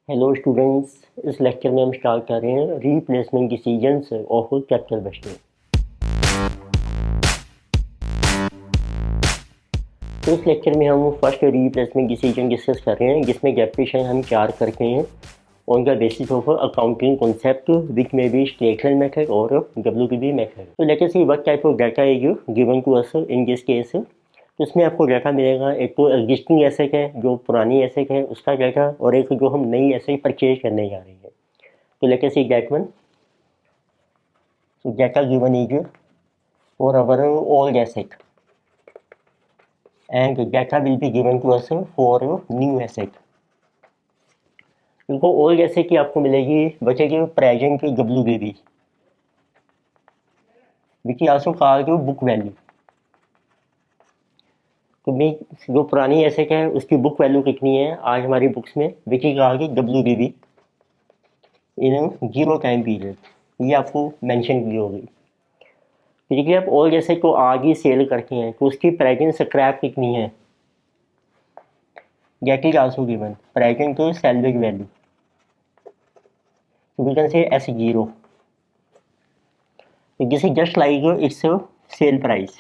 Hello students. इस lecture में हम स्टार्ट कर रहे हैं replacement decisions of capital wasting. तो इस लेक्चर में हम फर्स्ट रीप्लेसमेंट डिसीजन डिस्कस कर रहे हैं, जिसमें डेप्रिसिएशन हम चार करते हैं on the basis of accounting concept which में बी स्टेटमेंट मेथड और WBB मेथड। तो let us see what type of data is given to us in this case. तो इसमें आपको डाटा मिलेगा, एक तो एग्जिस्टिंग एसेट है, जो पुरानी एसेट है उसका डाटा, और एक जो हम नई एसेट परचेज करने जा रहे हैं। तो let us see that one. So data given is for our old asset, and data will be given to us for new asset. इनको ओल्ड एसेट की आपको मिलेगी, बचेगी प्रेजेंट की WBB, which is also called book value. तो भी जो पुरानी एसेट है उसकी बुक वैल्यू कितनी है आज हमारी बुक्स में, which is called WBB in zero time period, ये आपको मेंशन की होगी। देखिए आप ओल्ड एसेट को आज ही सेल करते हैं तो उसकी प्रेजेंट स्क्रैप कितनी है, that is also given present to salvage value, so we can say S0. So this is just like its sale price.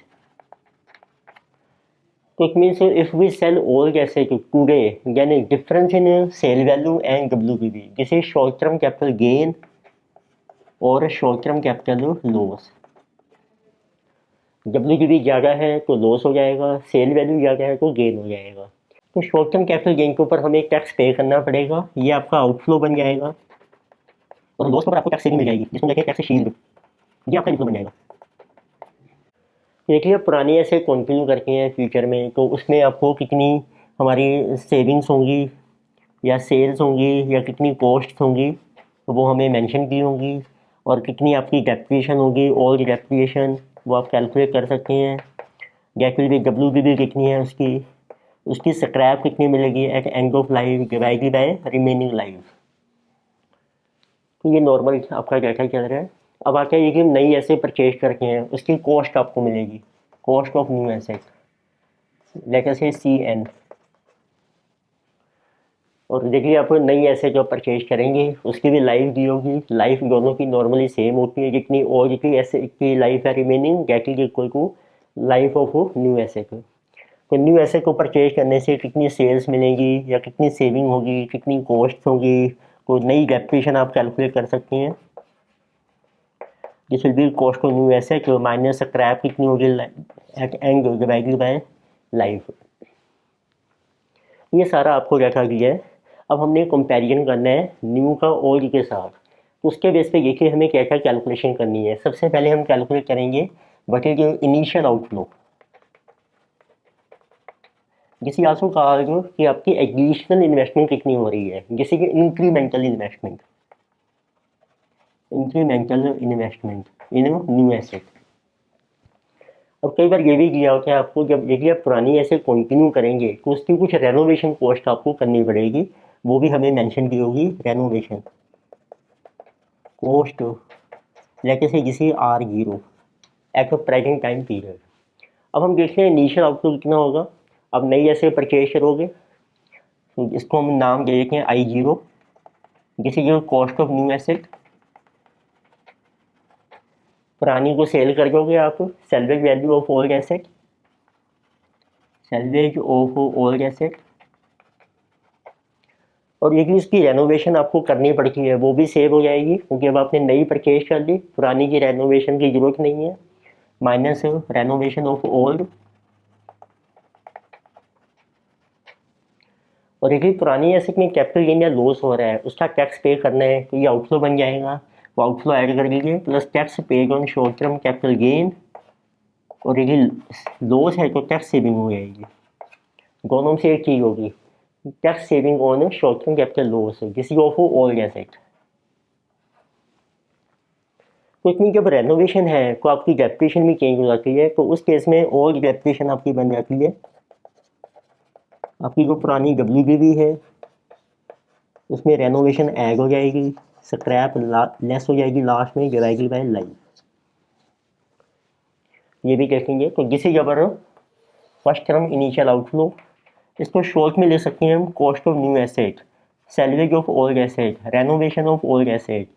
So it means if we sell old asset today, then a difference in sale value and WBB, this is short term capital gain or short term capital loss. WBB ज़्यादा है तो loss हो जाएगा, cell value ज़्यादा है तो gain हो जाएगा। तो शॉर्ट टर्म कैपिटल गेन के ऊपर हमें टैक्स पे करना पड़ेगा, ये आपका आउटफ्लो बन जाएगा, और लॉस के ऊपर आपको टैक्स सेविंग मिल जाएगी, जिसको कहते हैं टैक्स शील्ड, ये आपका इनफ्लो बन जाएगा। देखिए पुरानी ऐसे कंटिन्यू करते हैं फ्यूचर में, तो उसमें आपको कितनी हमारी सेविंग्स होंगी या सेल्स होंगी या कितनी कॉस्ट होंगी, तो वो हमें मेंशन की होंगी, और कितनी आपकी डेप्रिसिएशन होगी, ओल्ड डेप्रिसिएशन वो आप कैलकुलेट कर सकते हैं। डेट विल बी WBB कितनी है उसकी, उसकी स्क्रैप कितनी मिलेगी at end of life divided by remaining life. तो ये नॉर्मल आपका डाटा चल रहा है। अब आता है ये कि हम नई एसेट परचेज करके हैं, उसकी कॉस्ट आपको मिलेगी, cost of new asset, let us से CN। और देखिए आप नई एसेट जो परचेज करेंगे उसकी भी लाइफ दी होगी, लाइफ दोनों की नॉर्मली सेम होती है, जितनी और जितनी एसेट की लाइफ है remaining that is equal to life of new asset. तो न्यू एसेट को परचेज करने से कितनी सेल्स मिलेंगी या कितनी सेविंग होगी, कितनी कॉस्ट होगी, तो नई डेप्रिसिएशन आप कैलकुलेट कर सकते हैं। This will be cost of new asset minus scrap कितनी होगी at end divided by life. ये सारा आपको डाटा दिया है। अब हमने कंपैरिजन करना है न्यू का ओल्ड के साथ, तो उसके बेस पे देखिए हमें क्या क्या कैलकुलेशन करनी है। सबसे पहले हम कैलकुलेट करेंगे व्हाट इज इनिशियल आउटफ्लो, जिसे आल्सो कहा जो कि आपकी एडिशनल इन्वेस्टमेंट कितनी हो रही है, जैसे कि इंक्रीमेंटल इन्वेस्टमेंट, इंक्रीमेंटल इन्वेस्टमेंट इन न्यू एसेट। अब कई बार ये भी किया होता है आपको, जब देखिए आप पुरानी ऐसे कंटिन्यू करेंगे तो उसकी कुछ रेनोवेशन कॉस्ट आपको करनी पड़ेगी, वो भी हमें मेंशन की होगी, रेनोवेशन कॉस्ट लेके से जिसे R0 at present time period. अब हम देखते हैं इनिशियल आउटफ्लो कितना होगा। अब नई ऐसे परचेज करोगे तो इसको हम नाम दे देते हैं I0, जिसे जो कॉस्ट ऑफ न्यू एसेट, पुरानी को सेल कर दोगे आप, salvage value of old asset, salvage of old asset. और ये कि इसकी रेनोवेशन आपको करनी पड़ती है वो भी सेव हो जाएगी, क्योंकि अब आपने नई परचेज कर ली, पुरानी की रेनोवेशन की जरूरत नहीं है, माइनस रेनोवेशन ऑफ ओल्ड। और यदि पुरानी एसेट में कैपिटल गेन या लॉस हो रहा है उसका टैक्स पे करना है, तो ये आउटफ्लो बन जाएगा, वो आउटफ्लो ऐड कर दीजिए, plus tax paid on short term capital gain, और यदि लॉस है तो टैक्स सेविंग हो जाएगी। दोनों से एक चीज़ होगी, tax saving on short term capital loss, this is of old asset. तो इतनी जब रेनोवेशन है तो आपकी डेप्रिसिएशन भी चेंज हो जाती है, तो उस केस में ओल्ड डेप्रिसिएशन आपकी बन जाती है, आपकी जो पुरानी WBB है उसमें रेनोवेशन ऐड हो जाएगी, स्क्रैप लेस हो जाएगी लास्ट में डिवाइडेड बाय लाइफ, ये भी देखेंगे। तो जिसे जबर फर्स्ट टर्म इनिशियल आउटफ्लो, इसको शॉर्ट में ले सकते हैं हम cost of new asset, salvage of old asset, renovation of old asset.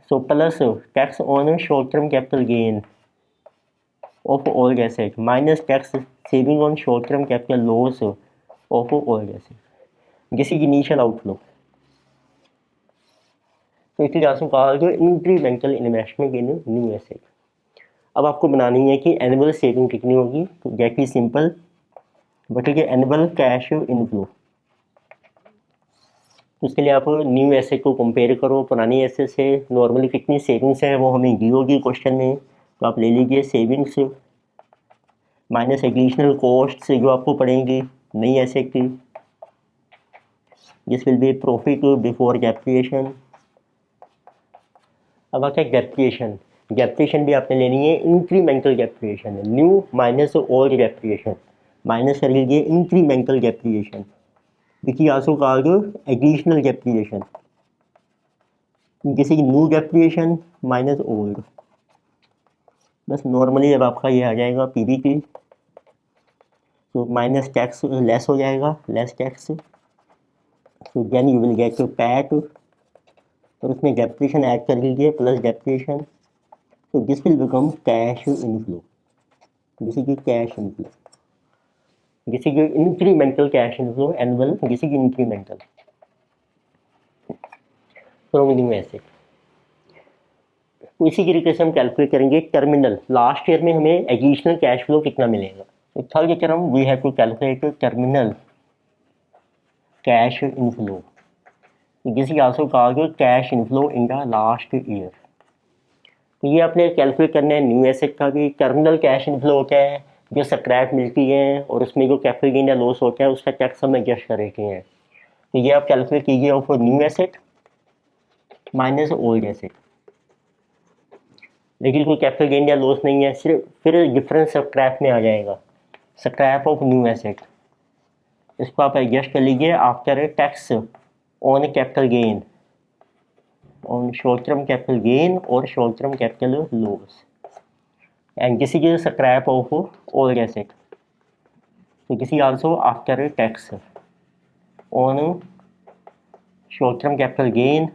So plus tax on short-term capital gain of old asset minus tax saving on short-term capital loss of old asset. This is initial outflow. So it is also called incremental investment in new asset. अब आपको बनानी है कि annual saving कितनी होगी, तो that is simple, बटेगा annual cash inflow. उसके लिए आप न्यू एसेट को कंपेयर करो पुरानी एसेट से, नॉर्मली कितनी सेविंग्स है वो हमें दी होगी क्वेश्चन में, तो आप ले लीजिए सेविंग्स माइनस एडिशनल कॉस्ट जो आपको पड़ेंगी नई एसेट की, this will B profit before depreciation. अब आता है डेप्रिसिएशन, डेप्रिसिएशन भी आपने लेनी है incremental depreciation, new minus old depreciation, minus कर लीजिए incremental depreciation, which is also called additional depreciation. किसी की न्यू डेप्रिसिएशन माइनस ओल्ड, बस नॉर्मली जब आपका ये आ जाएगा पीबीटी तो माइनस टैक्स लेस हो जाएगा, लेस टैक्स, तो then you will get PAT, और उसमें डेप्रिसिएशन ऐड कर लीजिए प्लस डेप्रिसिएशन, तो this will become cash inflow, this is cash inflow, this is incremental cash inflow annual, this is incremental from new asset. तो इसी तरीके से हम कैलकुलेट करेंगे टर्मिनल, लास्ट ईयर में हमें एडिशनल कैश फ्लो कितना मिलेगा, तो third term we have to calculate terminal cash inflow, this is also called cash inflow in the last year. तो ये आपने कैलकुलेट करना है न्यू एसेट का भी। टर्मिनल कैश इनफ्लो होता है जो स्क्रैप मिलती है और उसमें जो कैपिटल गेन या लॉस होता है उसका टैक्स हम एडजस्ट कर रहे हैं, तो ये आप कैलकुलेट कीजिए of new asset minus old asset. लेकिन कोई कैपिटल गेन या लॉस नहीं है, सिर्फ फिर डिफरेंस स्क्रैप में आ जाएगा, स्क्रैप ऑफ न्यू एसेट, इसको आप एडजस्ट कर लीजिए after tax on capital gain, on short term capital gain और short term capital loss, and this is scrap of old asset, so this is also after tax on short term capital gain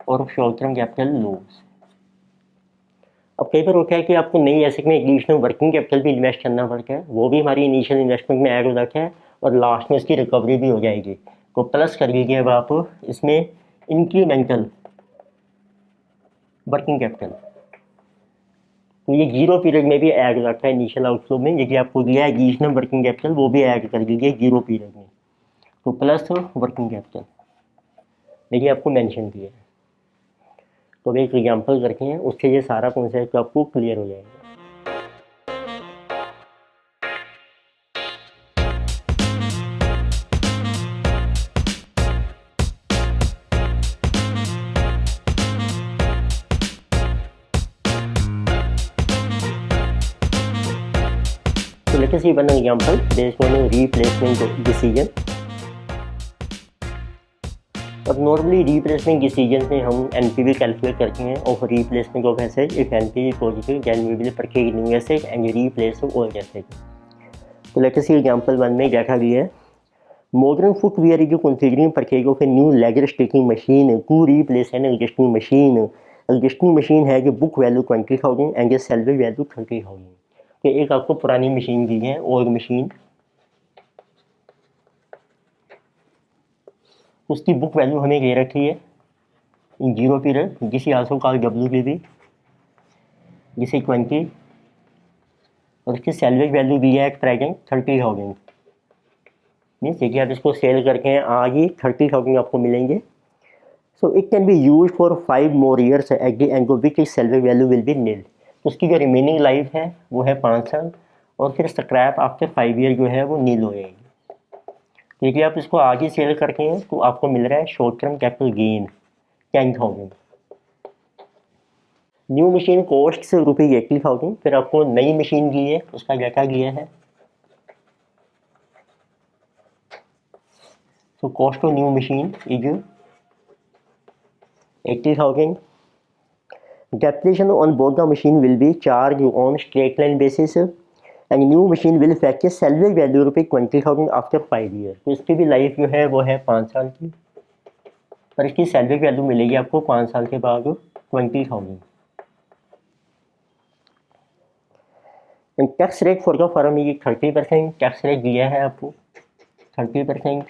और short term capital loss। अब कई बार होता है कि आपको नई asset में एडिशनल वर्किंग कैपिटल भी इन्वेस्ट करना पड़ता है, वो भी हमारी इनिशियल इन्वेस्टमेंट में ऐड हो जाता है और लास्ट में इसकी रिकवरी भी हो जाएगी, तो प्लस कर लीजिए अब आप इसमें इंक्रीमेंटल वर्किंग कैपिटल, तो ये जीरो पीरियड में भी ऐड हो जाता है इनिशियल आउटफ्लो में, यदि आपको दिया है एडिशनल वर्किंग कैपिटल वो भी ऐड कर दीजिए जीरो पीरियड में, तो प्लस वर्किंग कैपिटल देखिए आपको मेंशन किया है। तो अब एक एग्जांपल करते हैं, उससे ये सारा कॉन्सेप्ट आपको क्लियर हो जाएगा। So let us see one example based on replacement decision। और नॉर्मली रिप्लेसमेंट डिसीजन में हम एनपीवी कैलकुलेट करते हैं of replacement of asset, if NPV positive then we will purchase new asset and replace old asset. तो let us see example 1 में देखा गया है modern footwear is considering purchase of a new leather stitching machine to replace an existing machine. Existing machine है जो book value 20,000 and salvage value 30,000। तो एक आपको पुरानी मशीन दी है ओल्ड मशीन, उसकी बुक वैल्यू हमें दे रखी है इन जीरो पीरियड, जिसे आल्सो कॉल्ड WPV, जिसे 20, और उसकी सेल्वेज वैल्यू दी है एट प्रेजेंट 30,000। मीन्स देखिए आप इसको सेल करके आज ही 30,000 आपको मिलेंगे। So it can be use for 5 more years at the end of which salvage value will be nil. उसकी जो रिमेनिंग लाइफ है वो है 5 साल, और फिर स्क्रैप आफ्टर 5 ईयर जो है वो नील हो जाएगी। देखिए आप इसको आज ही सेल करते हैं तो आपको मिल रहा है short term capital gain 10,000। New machine cost ₹80,000, फिर आपको नई मशीन दी है उसका डाटा दिया है, so cost of new machine is 80,000। Depreciation on board the machine will be charged on straight line basis and new machine will fetch a salvage value ₹20,000 after 5 years। तो इसकी भी लाइफ जो है वो है 5 साल की। और इसकी सैलरी वैल्यू मिलेगी आपको 5 साल के बाद 20,000। Tax rate for the firm ये 30% टैक्स रेट दिया है आपको 30%।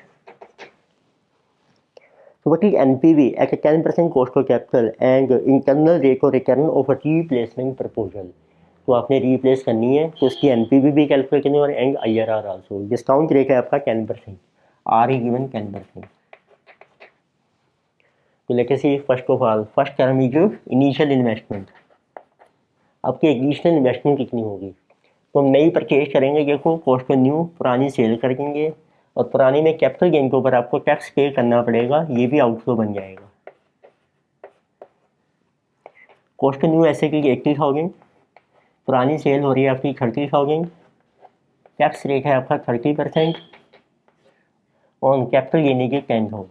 What is NPV at a 10% cost of capital and internal rate of return of a replacement proposal। तो आपने रिप्लेस करनी है तो उसकी NPV भी कैलकुलेट करनी है और and IRR also. Discount rate है आपका 10%, आर ई गिवन 10%। तो लेके see first of all first term is initial investment. आपकी एडिशनल इन्वेस्टमेंट कितनी होगी? तो हम नई परचेज करेंगे, देखो कॉस्ट ऑफ न्यू, पुरानी सेल करेंगे और पुरानी में कैपिटल गेन के ऊपर आपको टैक्स पे करना पड़ेगा, ये भी आउटफ्लो बन जाएगा। कॉस्ट ऑफ न्यू ऐसे की 80,000, पुरानी सेल हो रही है आपकी 30,000, टैक्स रेट है आपका 30% और कैपिटल गेन की 10,000।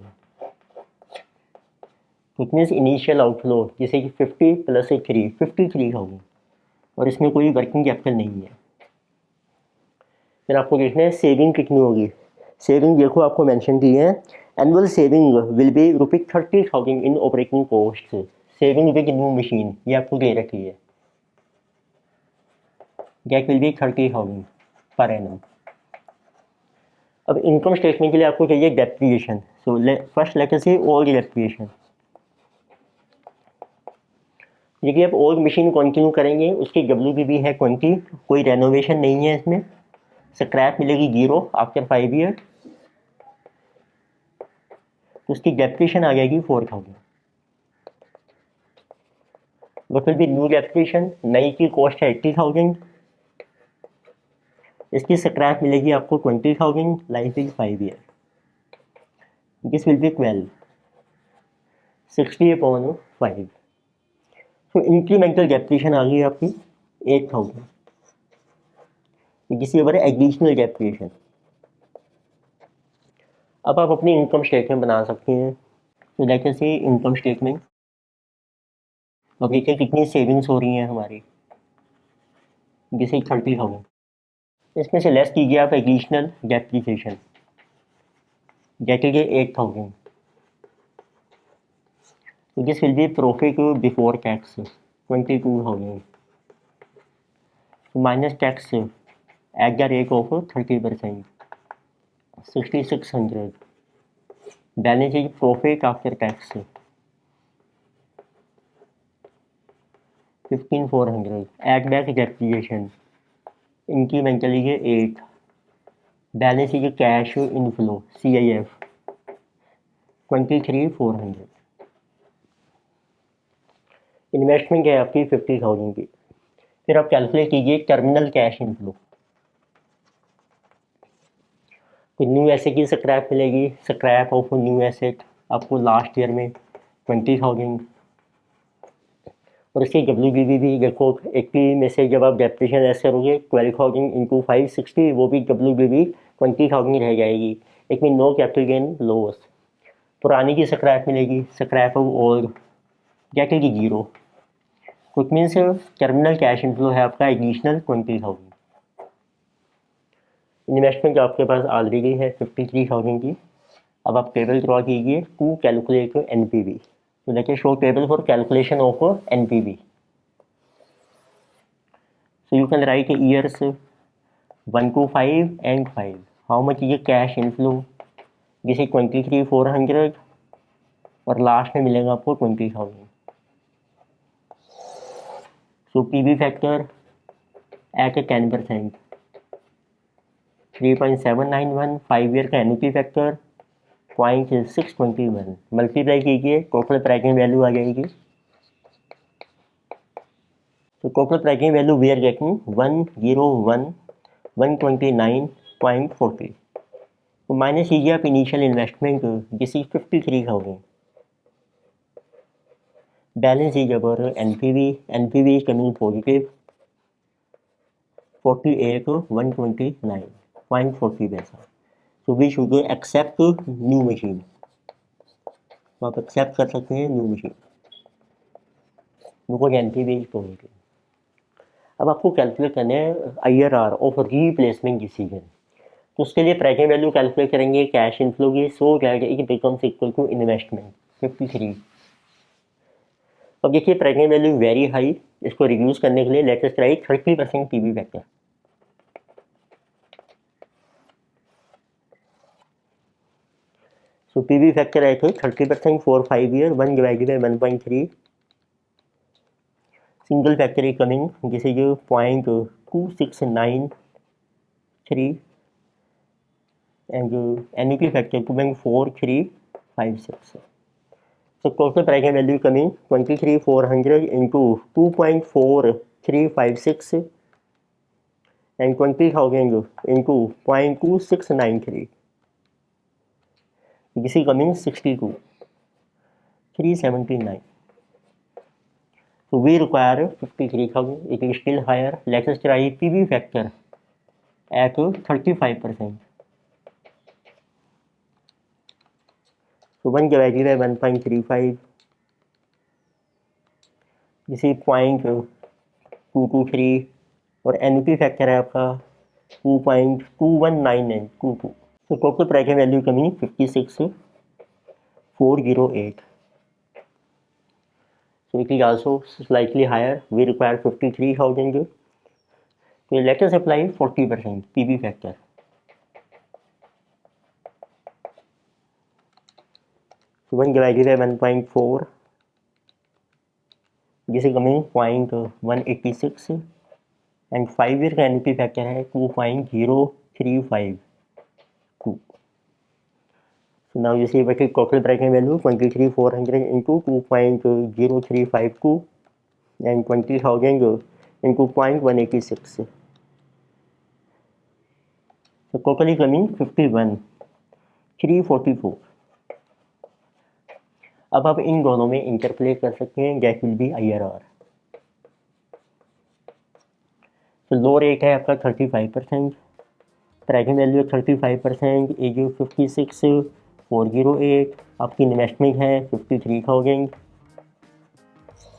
थिकनेस इनिशियल आउटफ्लो जैसे कि 50 प्लस 3 53,000 और इसमें कोई वर्किंग कैपिटल नहीं है। फिर आपको देखना है सेविंग कितनी होगी। सेविंग देखो आपको मेंशन की है, annual saving will be ₹30,000 in operating cost. Saving with new machine ये आपको दे रखी है, that will be 30,000 per annum. अब इनकम स्टेटमेंट के लिए आपको चाहिए डेप्रिसिएशन। सो फर्स्ट लेटर से ओल्ड डेप्रिसिएशन। देखिए आप ओल्ड मशीन कंटिन्यू करेंगे, उसकी WBB है 20, कोई रेनोवेशन नहीं है इसमें, स्क्रैप मिलेगी 0 आफ्टर 5 ईयर, तो उसकी डेप्रिसिएशन आ जाएगी 4,000। What will be new depreciation, नई की कॉस्ट है 80,000, इसकी स्क्रैप मिलेगी आपको 20,000, life is 5 year, this will B 12 60/5। तो इंक्रीमेंटल डेप्रिसिएशन आ गई आपकी 8,000, किसी ऊपर एडिशनल डेप्रिसिएशन। अब आप अपनी इनकम स्टेटमेंट बना सकते हैं। तो देखिए से इनकम स्टेटमेंट, अब देखिए कितनी सेविंग्स हो रही हैं हमारी, जैसे 30,000, इसमें से लेस कीजिए आप additional depreciation, that is 8,000। So this will be profit before tax 22,000 minus tax at the rate of 30% 6,600, balance is profit after tax 15,400, add back depreciation incrementally 8, balance is cash inflow CIF 23,400। Investment है आपकी 50,000 की। फिर आप calculate कीजिए terminal cash inflow. तो new asset की scrap मिलेगी, scrap of new asset आपको लास्ट ईयर में 20,000 और इसकी WBB भी देखो 80 में से जब आप डेप्रिसिएशन ऐसे करोगे 12,000 इंटू 560, वो भी WBB 20,000 रह जाएगी। एक में नो कैपिटल गेन लॉस। पुरानी की स्क्रैप मिलेगी, स्क्रैप ऑफ ओल्ड क्या कहेगी 0, कुछ मीन्स टर्मिनल कैश इनफ्लो है आपका एडिशनल 20,000। इन्वेस्टमेंट आपके पास ऑलरेडी है 53,000 की। अब आप टेबल ड्रॉ कीजिए टू कैलकुलेट NPV। तो देखिए show table for calculation of NPV। So you can write years 1 to 5 and 5 how much ये कैश इनफ्लो, जैसे 23,400 और लास्ट में मिलेगा आपको 20,000। So PV factor at a 10%, 3.791, 5 year का NP फैक्टर 0.621, मल्टीप्लाई कीजिए टोटल प्राइसिंग वैल्यू आ जाएगी। तो total pricing value we are getting 101,129.40। तो माइनस कीजिए आप इनिशियल इन्वेस्टमेंट जिस 53,000, balance is our NPV is coming positive 48,129.40 पैसा। So we should accept new machine. तो आप एक्सेप्ट कर सकते हैं new machine, because NPV is positive. अब आपको कैलकुलेट करना है IRR ऑफ रीप्लेसमेंट डिसीजन। तो उसके लिए प्राइसिंग वैल्यू कैलकुलेट करेंगे कैश इनफ्लो की, सो क्या it becomes equal to investment 53। अब देखिए प्रेजेंट वैल्यू वेरी हाई, इसको रिड्यूस करने के लिए let us try 30% PV factor. So PV factor है तो 30% for 5 year 1 divided by 1.3, single factor is coming this is 0.2693 and NEP factor coming 4356. So total present value coming 23,400 into 2.4356 and 20,000 into 0.2693. This is coming 62,379. So we require 53,000. It is still higher. Let us try PV factor at 35%. So 1 divided by 1.35, this is 0.223 और NP factor है आपका 2.219922। तो total price value कमी 56,408। So it is also slightly higher. We require 53,000. So let us apply 40% PV factor. So 1 divided by 1.4, this is coming 0.186 and 5 year का NP factor है 2.0352. So now you see what is total breaking value 23,400 into 2.0352 and 20,000 into 0.186. So totally coming 51,344. अब आप इन दोनों में इंटरप्लेट कर सकते हैं, that will be IRR। तो लो रेट है आपका 35%, प्रेजेंट वैल्यू 35% इज 56,408, आपकी इन्वेस्टमेंट है 53,000।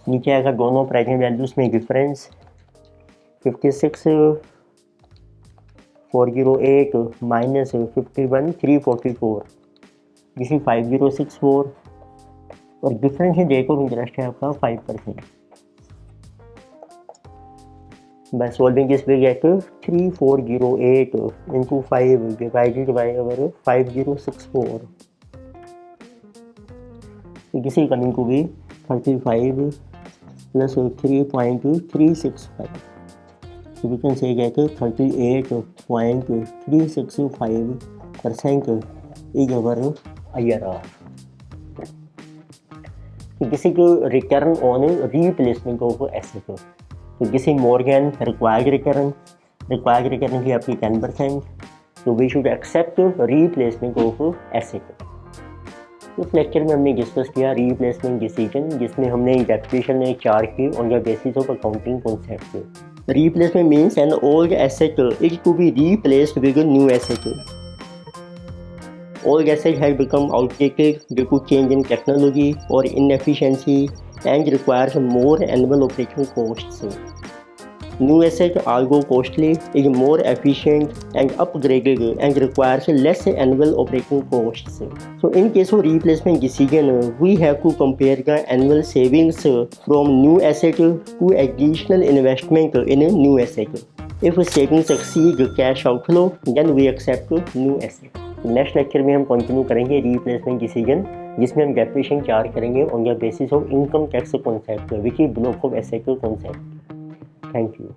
नीचे आएगा दोनों प्रेजेंट वैल्यूज में डिफरेंस 56,408 माइनस 51,344, दिस इज 5064 और difference in rate of interest है आपका 5%। By solving this we get 3408 into 5 divided by our 5064. So this is coming to be 35 plus 3.365. So we can say that 38.365% is our IRR. So this is return on replacement of asset. तो किसी Morgan required return की आपकी 10%, तो we should accept replacement of asset. इस lecture में हमने discuss किया replacement decision, जिसमें हमने इंटरप्रिटेशन में चार्ट की on the basis of accounting concept. Replacement means an old asset is to be replaced with new asset. Old asset has become outdated due to change in technology or inefficiency and requires more annual operating costs. New asset, although costly, is more efficient and upgraded and requires less annual operating costs. So in case of replacement decision, we have to compare the annual savings from new asset to additional investment in a new asset. If savings exceed cash outflow, then we accept new asset. Next lecture में हम continue करेंगे replacement decision, जिसमें हम depreciation charge करेंगे on the basis of income tax concept which is block of asset concept. Thank you.